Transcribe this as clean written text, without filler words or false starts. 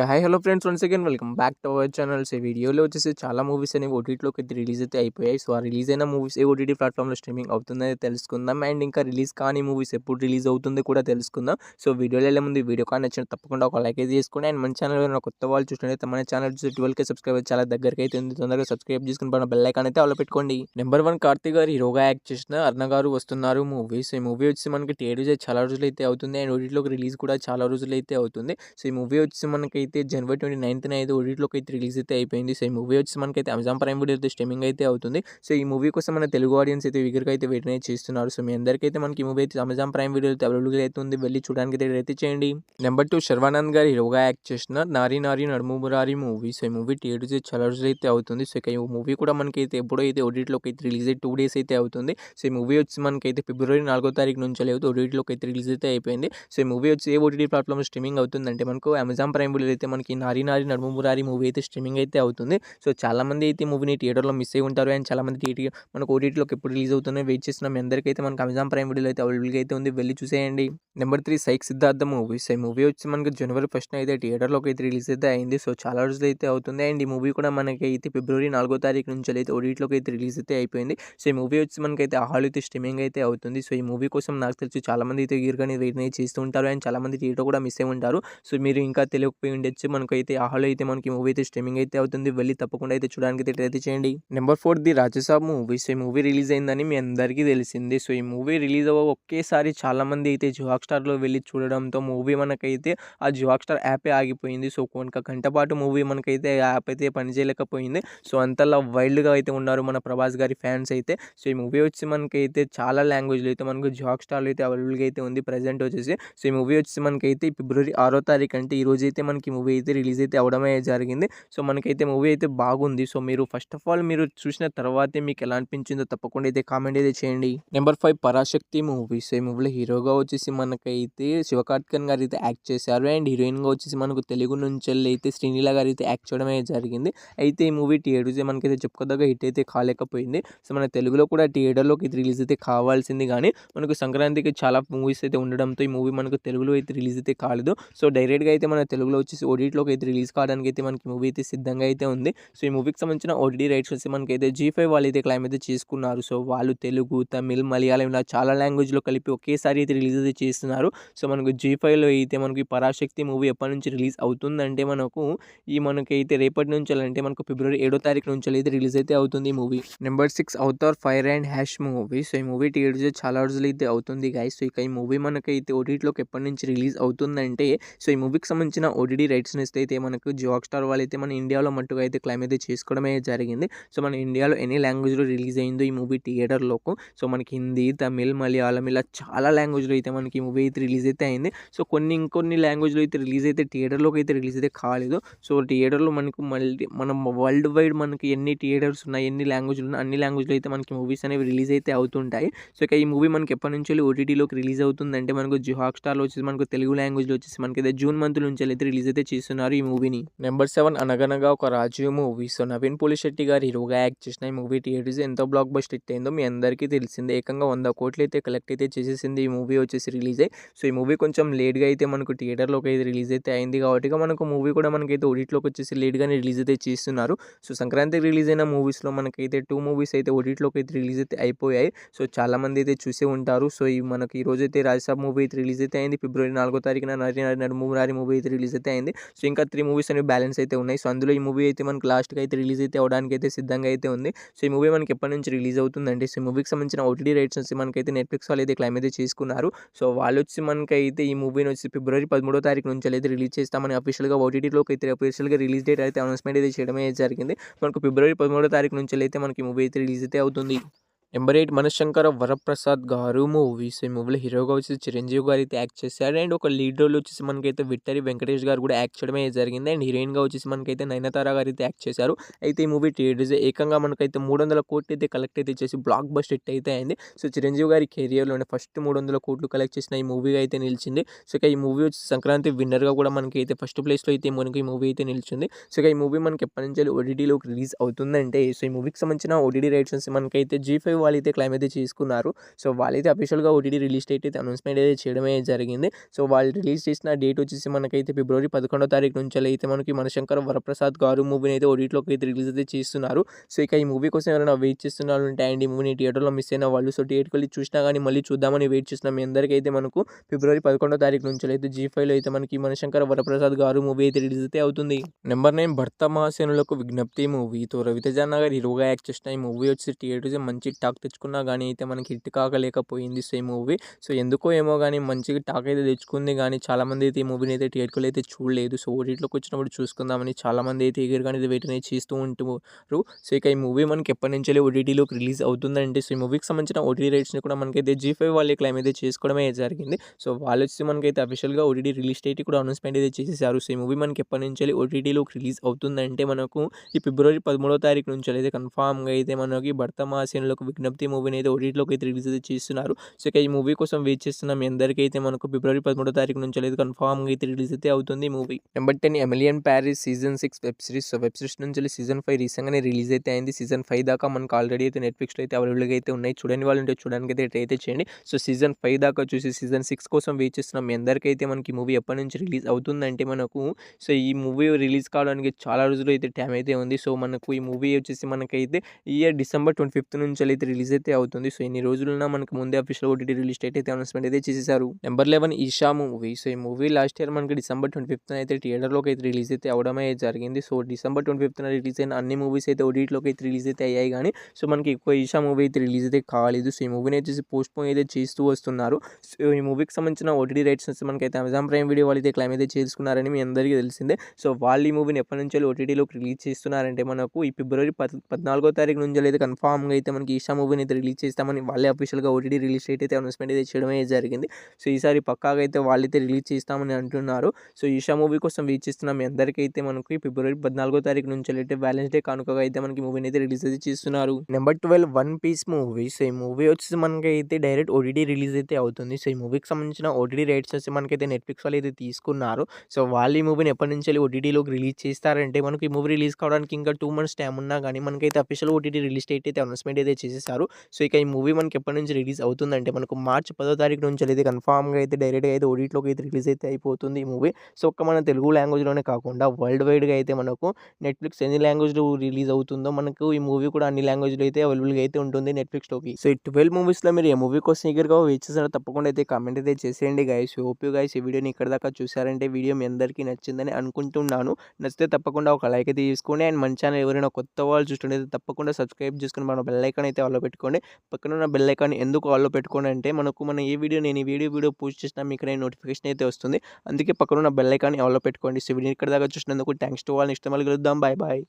Hi hello friends, once again welcome back to our channels. ఈ వీడియోలో వచ్చేసి చాలా మూవీస్ అనేవి ఓటీటీలోకి అయితే రిలీజ్ అయితే అయిపోయాయి. సో ఆ రిలీజ్ అయిన మూవీస్ ఏ ఓటీటీ ప్లాట్ఫామ్లో స్ట్రీమింగ్ అవుతుందని తెలుసుకుందాం. అండ్ ఇంకా రిలీజ్ కాని మూవీస్ ఎప్పుడు రిలీజ్ అవుతుంది కూడా తెలుసుకుందాం. సో వీడియోలో వెళ్ళే ముందు ఈ వీడియో కానీ నచ్చిన తప్పకుండా ఒక లైక్ అయితే చేసుకోండి. అండ్ మన ఛానల్ కొత్త వాళ్ళు చూసినట్లయితే మన ఛానల్ 12K సబ్స్క్రైబ్ చాలా దగ్గరికి అయితే ఉంది. తొందరగా సబ్స్క్రైబ్ చేసుకుని పైన బెల్ ఐకాన్ అయితే ఆలో పెట్టుకోండి. నెంబర్ 1 కార్తీక్ గారు హీరోగా యాక్ట్ చేసిన అర్ణ గారు వస్తున్నారు మూవీస్. ఈ మూవీ వచ్చి మనకి థియేటర్స్ చాలా రోజులు అయితే అవుతుంది. అండ్ ఓటీటీలోకి రిలీజ్ కూడా చాలా రోజులు అయితే అవుతుంది. సో ఈ మూవీ వచ్చి మనకైతే జనవరి 29న అయితే ఓటీటీలోకి అయితే రిలీజ్ అయితే అయిపోయింది. సో ఈ మూవీ వచ్చి మనకైతే అమెజాన్ ప్రైమ్ వీడియో అయితే స్ట్రీమింగ్ అయితే అవుతుంది. సో ఈ మూవీ కోసం మన తెలుగు ఆడియన్స్ అయితే విగర్గా అయితే వెయిట్ అయితే చేస్తున్నారు. సో మీ అందరికైతే మనకి ఈ మూవీ అయితే అమెజాన్ ప్రైమ్ వీడియో అయితే అవైలబుల్ అయితే ఉంది. వెళ్ళి చూడడానికి అయితే చేయండి. నెంబర్ 2 శర్వానంద్ గారు హీరోగా యాక్ట్ చేసిన నారీ నారీ నడుము మురారి మూవీ. సో ఈ మూవీ థియేటర్స్ చాలా రోజులు అయితే అవుతుంది. సో ఈ మూవీ కూడా మనకైతే ఎప్పుడో అయితే ఓటీటీలోకి అయితే రిలీజ్ అయితే 2 డేస్ అయితే అవుతుంది. సో ఈ మూవీ వచ్చి మనకైతే ఫిబ్రవరి 4వ తారీఖు నుంచి అయితే ఓటీటీలోకి అయితే రిలీజ్ అయితే అయిపోయింది. సో ఈ మూవీ వచ్చి ఏ ఓటీటీ ప్లాట్ఫామ్ స్ట్రీమింగ్ అవుతుందంటే మనకు అమెజాన్ ప్రైమ్ వీడియో అయితే మనకి నారీ నారీ నడుము మురారి మూవీ అయితే స్ట్రీమింగ్ అయితే అవుతుంది. సో చాలామంది అయితే మూవీని థియేటర్లో మిస్ అయి ఉంటారు. అండ్ చాలామంది మనకు ఓటీటీలోకి ఎప్పుడు రిలీజ్ అవుతుందో వెయిట్ చేస్తున్నాం. మీ అందరికైతే మనకు అమెజాన్ ప్రైమ్ వీడియోలో అయితే అవైలబుల్గా అయితే ఉంది. వెళ్ళి చూసేయండి. Number 3 psych Siddhartha movies. ఈ మూవీ వచ్చి మనకి జనవరి 1న అయితే థియేటర్లోకి అయితే రిలీజ్ అయితే అయింది. సో చాలా రోజులు అయితే అవుతుంది. అండ్ ఈ మూవీ కూడా మనకి అయితే ఫిబ్రవరి 4వ తారీఖు నుంచి అయితే ఓటీటీలోకి అయితే రిలీజ్ అయితే అయిపోయింది. సో ఈ మూవీ వచ్చి మనకైతే హాల్ అయితే స్ట్రీమింగ్ అయితే అవుతుంది. సో ఈ మూవీ కోసం నాకు తెలిసి చాలామంది అయితే ఈగర్గానే వెయిట్ అయితే చేస్తూ ఉంటారు. అండ్ చాలామంది థియేటర్ కూడా మిస్ అయి ఉంటారు. సో మీరు ఇంకా తెలియకపోయి ఉండొచ్చు, మనకైతే హాల్ అయితే మనకి మూవీ అయితే స్ట్రీమింగ్ అయితే అవుతుంది. వెళ్ళి తప్పకుండా అయితే చూడడానికి అయితే చేయండి. Number 4 the Raja Saab movie. So ఈ మూవీ రిలీజ్ అయిందని మీ అందరికీ తెలిసింది. సో ఈ మూవీ రిలీజ్ ఒకేసారి చాలా మంది అయితే జియో హాట్‌స్టార్‌లో వెళ్ళి చూడడంతో మూవీ మనకైతే ఆ జియో హాట్‌స్టార్ యాపే ఆగిపోయింది. సో ఒక గంట పాటు మూవీ మనకైతే యాప్ అయితే పనిచేయలేకపోయింది. సో అంతలా వైల్డ్గా అయితే ఉన్నారు మన ప్రభాస్ గారి ఫ్యాన్స్ అయితే. సో ఈ మూవీ వచ్చి మనకైతే చాలా లాంగ్వేజ్లో అయితే మనకు జియో హాట్‌స్టార్‌లో అయితే అవైలబుల్గా అయితే ఉంది ప్రెజెంట్ వచ్చేసి. సో ఈ మూవీ వచ్చి మనకైతే ఫిబ్రవరి 6వ తారీఖు అంటే ఈ రోజు అయితే మనకి మూవీ అయితే రిలీజ్ అయితే అవడమే జరిగింది. సో మనకైతే మూవీ అయితే బాగుంది. సో మీరు ఫస్ట్ ఆఫ్ ఆల్ మీరు చూసిన తర్వాతే మీకు ఎలా అనిపించిందో తప్పకుండా అయితే కామెంట్ అయితే చేయండి. Number 5 Parashakti movies. ఈ మూవీలో హీరోగా వచ్చేసి మనకైతే శివకార్తికేయన్ గారు అయితే యాక్ట్ చేశారు. అండ్ హీరోయిన్గా వచ్చేసి మనకు తెలుగు నుంచి అయితే శ్రీలీల గారు అయితే యాక్ట్ చేయడమే జరిగింది. అయితే ఈ మూవీ థియేటర్స్ మనకైతే చెప్పుకోదగ్గ హిట్ అయితే కాలేకపోయింది. సో మన తెలుగులో కూడా థియేటర్లోకి అయితే రిలీజ్ అయితే కావాల్సింది, కానీ మనకు సంక్రాంతికి చాలా మూవీస్ అయితే ఉండడంతో ఈ మూవీ మనకు తెలుగులో అయితే రిలీజ్ అయితే కాలేదు. సో డైరెక్ట్గా అయితే మన తెలుగులో వచ్చేసి ఓటీటీలోకి అయితే రిలీజ్ కావడానికి అయితే మనకి మూవీ అయితే సిద్ధంగా అయితే ఉంది. సో ఈ మూవీకి సంబంధించిన ఓటీటీ రైట్స్ వచ్చి మనకైతే G5 వాళ్ళు అయితే క్లైమ్ అయితే చేసుకున్నారు. సో వాళ్ళు తెలుగు, తమిళ్, మలయాళం ఇలా చాలా లాంగ్వేజ్లో కలిపి ఒకేసారి అయితే రిలీజ్ అయితే చేస్తున్నారు. సో మనకు G5లో అయితే మనకి పరాశక్తి మూవీ ఎప్పటి నుంచి రిలీజ్ అవుతుందంటే మనకైతే రేపటి నుంచి అంటే మనకు ఫిబ్రవరి 7వ తారీఖు నుంచి అయితే రిలీజ్ అయితే అవుతుంది ఈ movie. Number 6 Avatar fire and hash movie. So ఈ మూవీ థియేటర్స్ చాలా రోజులు అయితే అవుతుంది గైస్. సో ఇక ఈ మూవీ మనకైతే ఓటీటీలోకి ఎప్పటి నుంచి రిలీజ్ అవుతుందంటే సో ఈ మూవీకి సంబంధించిన ఓటీటీ రైట్స్ని అయితే మనకు జియో హాట్‌స్టార్ వాళ్ళు అయితే మన ఇండియాలో మట్టుగా అయితే క్లైమ్ అయితే చేసుకోవడమే జరిగింది. సో మన ఇండియాలో ఎన్ని లాంగ్వేజ్లో రిలీజ్ అయిందో ఈ మూవీ థియేటర్లోకి, సో మనకి హిందీ, తమిళ్, మలయాళం ఇలా చాలా లాంగ్వేజ్లో అయితే మనకి ఈ మూవీ అయితే రిలీజ్ అయితే అయింది. సో ఇంకొన్ని లాంగ్వేజ్లో అయితే రిలీజ్ అయితే థియేటర్లోకి అయితే రిలీజ్ అయితే కాలేదు. సో థియేటర్లో మనకు మళ్ళీ మనం వరల్డ్ వైడ్ మనకి ఎన్ని థియేటర్స్ ఉన్నాయి, ఎన్ని లాంగ్వేజ్లు ఉన్నాయి, అన్ని లాంగ్వేజ్లో అయితే మనకి మూవీస్ అనేవి రిలీజ్ అయితే అవుతుంటాయి. సో ఇక ఈ మూవీ మనకి ఎప్పటి నుంచి ఓటీటీలోకి రిలీజ్ అవుతుందంటే మనకు జియో హాట్‌స్టార్‌లో వచ్చేసి మనకు తెలుగు లాంగ్వేజ్లో వచ్చేసి మనకైతే జూన్ మంత్ నుంచి అయితే రిలీజ్ అయితే చేస్తున్నారు ఈ మూవీని. నెంబర్ 7 అనగనగా ఒక రాజు మూవీ. సో నవీన్ పోలిశెట్టి గారు హీరోగా యాక్ట్ చేసిన ఈ మూవీ థియేటర్స్ ఎంతో బ్లాక్ బస్టర్ హిట్ అయిందో మీ అందరికీ తెలిసిందే. ఏకంగా 100 కోట్లు అయితే కలెక్ట్ అయితే చేసేసింది ఈ మూవీ వచ్చేసి రిలీజ్ అయ్యి. సో ఈ మూవీ కొంచెం లేట్గా అయితే మనకు థియేటర్లోకి అయితే రిలీజ్ అయితే అయింది కాబట్టి మనకు మూవీ కూడా మనకైతే ఓటీటీలోకి వచ్చేసి లేట్గానే రిలీజ్ అయితే చేస్తున్నారు. సో సంక్రాంతికి రిలీజ్ అయిన మూవీస్లో మనకైతే 2 మూవీస్ అయితే ఓటీటీలోకి అయితే రిలీజ్ అయితే అయిపోయాయి. సో చాలామంది అయితే చూసే ఉంటారు. సో మనకి ఈ రోజు అయితే రాజసాబ్ మూవీ అయితే రిలీజ్ అయితే అయింది. ఫిబ్రవరి 4వ తారీఖున నడుము మురారి మూవీ అయితే రిలీజ్ అయితే అయింది. సో ఇంకా 3 మూవీస్ అనేవి బ్యాలెన్స్ అయితే ఉన్నాయి. సో అందులో ఈ మూవీ అయితే మనకు లాస్ట్గా అయితే రిలీజ్ అయితే అవడానికి అయితే సిద్ధంగా అయితే ఉంది. సో ఈ మూవీ మనకి ఎప్పటి నుంచి రిలీజ్ అవుతుందంటే సో ఈ మూవీకి సంబంధించిన ఓటీటీ రైట్స్ వచ్చి మనకైతే నెట్ఫ్లిక్స్ వాళ్ళు అయితే క్లైమ్ అయితే చేసుకున్నారు. సో వాళ్ళు వచ్చి మనకైతే ఈ మూవీని వచ్చి ఫిబ్రవరి 13వ తారీఖు నుంచి అయితే రిలీజ్ చేస్తామని అఫీషియల్గా ఓటీటీలోకి అయితే అఫీషియల్గా రిలీజ్ డేట్ అయితే అనౌన్స్మెంట్ అయితే చేయడమే జరిగింది. మనకు ఫిబ్రవరి 13వ తారీఖు నుంచి అయితే మనకి మూవీ అయితే రిలీజ్ అయితే అవుతుంది. నెంబర్ 8 మనశంకర వరప్రసాద్ గారు మూవీస్. ఈ మూవీలో హీరోగా వచ్చేసి చిరంజీవి గారు అయితే యాక్ట్ చేశారు. అండ్ ఒక లీడ్ రోల్ వచ్చేసి మనకైతే విక్టరీ వెంకటేష్ గారు కూడా యాక్ట్ చేయడమే జరిగింది. అండ్ హీరోయిన్గా వచ్చేసి మనకైతే నయనతార గారు అయితే యాక్ట్ చేశారు. అయితే ఈ మూవీ థియేటర్స్ ఏకంగా మనకైతే 300 కోట్లు అయితే కలెక్ట్ అయితే చేసి బ్లాక్ బస్టర్ హిట్ అయితే అయింది. సో చిరంజీవి గారి కెరియర్లోనే ఫస్ట్ 300 కోట్లు కలెక్ట్ చేసిన ఈ మూవీగా అయితే నిలిచింది. సో ఇక ఈ మూవీ వచ్చి సంక్రాంతి విన్నర్గా కూడా మనకి అయితే ఫస్ట్ ప్లేస్లో అయితే మనకి ఈ మూవీ అయితే నిలిచింది. సో ఇక ఈ మూవీ మనకి ఎప్పటి నుంచి ఓటీటీలోకి రిలీజ్ అవుతుందంటే సో ఈ మూవీకి సంబంధించిన ఓటీటీ రైట్స్ మనకైతే G5 వాళ్ళైతే క్లెయిమ్ అయితే చేసుకున్నారు. సో వాళ్ళైతే అఫీషియల్‌గా ఓటీటీ రిలీజ్ డేట్ అయితే అనౌన్స్‌మెంట్ అయితే చేయడమే జరిగింది. సో వాళ్ళు రిలీజ్ చేసిన డేట్ వచ్చేసి మనకైతే ఫిబ్రవరి 11వ తారీఖు నుంచెలైతే మనకి మనశంకర వరప్రసాద్ గారు మూవీని అయితే ఓటీటీలోకి అయితే రిలీజ్ అయితే చేస్తున్నారు. సో ఇక ఈ మూవీ కోసం ఎవరైనా వెయిట్ చేస్తున్న వాళ్ళు ఉంటే అండ్ ఈ మూవీని థియేటర్‌లో మిస్ అయిన వాళ్ళు సో థియేటర్‌కి వెళ్లి చూసినా గానీ మళ్ళీ చూద్దామని వెయిట్ చేసిన మీ అందరికైతే మనకు ఫిబ్రవరి 11వ తారీఖు నుంచెలైతే జీ5లో అయితే మనకి మనశంకర వరప్రసాద్ గారు మూవీ అయితే రిలీజ్ అయితే అవుతుంది. నెంబర్ 9 భర్త మహాసేనులకు విజ్ఞప్తి మూవీతో రవితేజ అన్న గారు హీరోగా యాక్ట్ చేసిన ఈ మూవీ వచ్చి థియేటర్స్ మంచి టాక్ తెచ్చుకున్నా కానీ అయితే మనకి హిట్ కాకలేకపోయింది. సో ఈ మూవీ సో ఎందుకో ఏమో కానీ మంచిగా టాక్ అయితే తెచ్చుకుంది కానీ చాలామంది అయితే ఈ మూవీని అయితే థియేటర్లో అయితే చూడలేదు. సో ఓటీటీలోకి వచ్చినప్పుడు చూసుకుందామని చాలామంది అయితే ఈగర్‌గా అయితే వెయిట్ అనేది చేస్తూ ఉంటారు. సో ఇక ఈ మూవీ మనకి ఎప్పటి నుంచెల్లి ఓటీటీలోకి రిలీజ్ అవుతుందంటే సో ఈ మూవీకి సంబంధించిన ఓటీటీ రైట్స్‌ని కూడా మనకైతే జీ5 వాళ్ళే క్లెయిమ్ అయితే చేసుకోవడమే జరిగింది. సో వాళ్ళు వచ్చి మనకైతే అఫీషియల్‌గా ఓటీటీ రిలీజ్ డేట్ కూడా అనౌన్స్‌మెంట్ అయితే చేసేసారు. సో ఈ మూవీ మనకి ఎప్పటి నుంచెల్లి ఓటీటీలోకి రిలీజ్ అవుతుందంటే మనకు ఈ ఫిబ్రవరి 13వ తారీఖు నుంచెల్లి అయితే కన్ఫామ్‌గా అయితే మనకి భర్త మహాసేనులకు విజ్ఞప్తి మూవీని అయితే ఓటీటీలోకి అయితే రిలీజ్ అయితే చేస్తున్నారు. సో ఇక ఈ మూవీ కోసం వెయిట్ చేస్తున్న మీ అందరికైతే మనకు ఫిబ్రవరి 13వ తారీఖు నుంచెల్లి అయితే కన్ఫామ్‌గా అయితే రిలీజ్ అయితే అవుతుంది ఈ movie. Number 10 Emily in Paris season 6 web series. So web series నుంచెల్లి సీజన్ 5 రీసెంట్‌గానే రిలీజ్ అయితే అయింది. సీజన్ 5 దాకా మనకు ఆల్రెడీ అయితే నెట్‌ఫ్లిక్స్‌లో అయితే అవైలబుల్‌గా అయితే ఉన్నాయి. చూడని వాళ్ళు ఉంటే చూడడానికి అయితే ట్రై అయితే చేయండి. సో సీజన్ 5 దాకా చూసి సీజన్ 6 కోసం వెయిట్ చేస్తున్న మీ అందరికైతే మనకి ఈ మూవీ ఎప్పటి నుంచి రిలీజ్ అవుతుందంటే మనకు సో ఈ మూవీ రిలీజ్ కావడానికి చాలా రోజులు అయితే టైం అయితే ఉంది. సో మనకు ఈ మూవీ వచ్చేసి మనకైతే ఈ ఇయర్ డిసెంబర్ 25th నుంచి అయితే రిలీజ్ అయితే అవుతుంది. సో ఇన్ని రోజులున్నా మనకు ముందే అఫీషియల్ ఓటీటీ రిలీజ్ డేట్ అయితే అనౌన్స్‌మెంట్ అయితే చేసేసారు. Number 11 Eesha movie. సో ఈ మూవీ లాస్ట్ ఇయర్ మనకి డిసెంబర్ 25th అయితే థియేటర్‌లోకి అయితే రిలీజ్ అయితే అవ్వడమే జరిగింది. సో డిసెంబర్ 25th రిలీజ్ అయిన అన్ని మూవీస్ అయితే ఓటీటీలోకి అయితే రిలీజ్ అయితే అయ్యాయి కానీ సో మనకి ఎక్కువ ఈషా మూవీ అయితే రిలీజ్ అయితే కాలేదు. సో ఈ మూవీని వచ్చేసి పోస్ట్‌పోన్ అయితే చేస్తూ వస్తున్నారు. సో ఈ మూవీకి సంబంధించిన ఓటీటీ రైట్స్ వచ్చి మనకైతే అమెజాన్ ప్రైమ్ వీడియో వాళ్ళు అయితే క్లెయిమ్ అయితే చేసుకున్నారని మీ అందరికీ తెలిసిందే. సో వాళ్ళు ఈ మూవీని ఎప్పటి నుంచో ఓటీటీలోకి రిలీజ్ చేస్తున్నారంటే మనకు ఈ ఫిబ్రవరి 14వ తారీఖు నుంచి అయితే కన్ఫామ్‌గా అయితే మనకి ఈషా మూవీని అయితే రిలీజ్ చేస్తామని వాళ్ళే అఫీషియల్‌గా ఓటీటీ రిలీజ్ డేట్ అయితే అనౌన్స్‌మెంట్ అయితే చేయడమే జరిగింది. సో ఈసారి పక్కాగా అయితే వాళ్ళైతే రిలీజ్ చేస్తామని అంటున్నారు. సో ఈషా మూవీ కోసం వెయిట్ చేస్తున్న మీ అందరికైతే మనకి ఫిబ్రవరి 14వ తారీఖు నుంచి అయితే వ్యాలెన్స్ డే కానుకగా అయితే మనకి మూవీని అయితే రిలీజ్ అయితే చేస్తున్నారు. Number 12 one piece movie. So ఈ మూవీ వచ్చేసి మనకైతే డైరెక్ట్ ఓటీటీ రిలీజ్ అయితే అవుతుంది. సో ఈ మూవీకి సంబంధించిన ఓటీటీ రైట్స్ వచ్చి మనకైతే నెట్‌ఫ్లిక్స్ వాళ్ళు అయితే తీసుకున్నారు. సో వాళ్ళు ఈ మూవీని ఎప్పటి నుంచి ఓటీటీలోకి రిలీజ్ చేస్తారంటే మనకి ఈ మూవీ రిలీజ్ కావడానికి ఇంకా 2 మంత్స్ టైం ఉన్నా కానీ మనకైతే అఫీషియల్ ఓటీటీ రిలీజ్ డేట్ అయితే అనౌన్స్‌మెంట్ అయితే చేసేసారు. సో ఇక ఈ మూవీ మనకి ఎప్పటి నుంచి రిలీజ్ అవుతుందంటే మనకు మార్చి 10వ తారీఖు నుంచి అయితే కన్ఫామ్‌గా అయితే డైరెక్ట్‌గా అయితే ఓటీటీలోకి అయితే రిలీజ్ అయితే అయిపోతుంది ఈ మూవీ. సో ఒక్క మన తెలుగు లాంగ్వేజ్‌లోనే కాకుండా వరల్డ్ వైడ్‌గా అయితే మనకు నెట్‌ఫ్లిక్స్ ఎన్ని లాంగ్వేజ్‌లో రిలీజ్ అవుతుందో మనకు ఈ మూవీ కూడా అన్ని లాంగ్వేజ్‌లో అయితే అవైలబుల్‌గా అయితే ఉంటుంది నెట్‌ఫ్లిక్స్‌లోకి. సో ఈ 12 మూవీస్‌లో మీరు ఏ మూవీ కోసం ఈగర్‌గా వెయిట్ చేసారో తప్పకుండా అయితే కామెంట్ అయితే చేసేయండి గైస్. హోప్ యూ గైస్ ఈ వీడియోని ఇక్కడి దాకా చూసారంటే వీడియో మీ అందరికీ నచ్చిందని అనుకుంటున్నాను. నచ్చితే తప్పకుండా ఒక లైక్ అయితే తీసుకోండి అండ్ మన ఛానల్ ఎవరైనా కొత్త వాళ్ళు చూస్తుంటే తప్పకుండా సబ్స్క్రైబ్ చేసుకొని మన బెల్ ఐకాన్ అయితే ఆన్‌లో పెట్టుకోండి. పక్కన ఉన్న బెల్ ఐకాన్ ఎందుకు ఆన్‌లో పెట్టుకోండి అంటే మన ఏ వీడియో నేను ఈ వీడియో పోస్ట్ చేసినా మీకు నోటిఫికేషన్ అయితే వస్తుంది. అందుకే పక్కన ఉన్న బెల్ ఐకాన్ ఆన్‌లో పెట్టుకోండి. సో వీడియో ఇక్కడి దాకా చూసినందుకు థాంక్స్ టు ఆల్. నెక్స్ట్ మళ్ళీ కలుద్దాం. Bye bye.